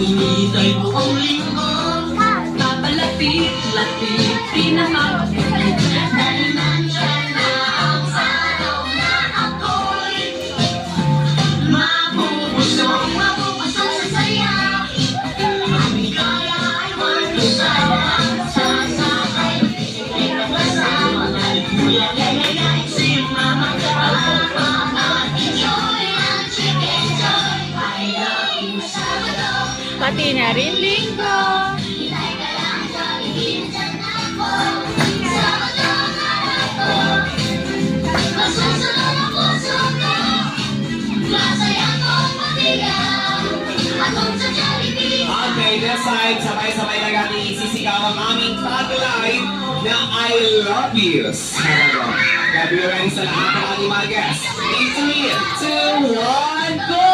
Hinihintay buong linggo, papalapit-lapit, pinakapagpapit. Dahil nandyan na ang araw na ako'y mapupusong sa saya. Ang ligaya ay walang sasakay, pinagkasama na kuya, kaya si mama, papa, enjoy ang chicken joy. I love you, Sabado. Pati na rin linggo. Hinay ka lang, Jollibee, dyan ako. Sabado na ako. Masusunod ang puso ko. Masaya kong mabigaw. Atong sa Jollibee. Okay, this side, sabay-sabay na natin isisigaw ang aming tagline na I love you. Sabado. Gabi rin sa lahat ng ating mga guests. 3, 2, 1, go!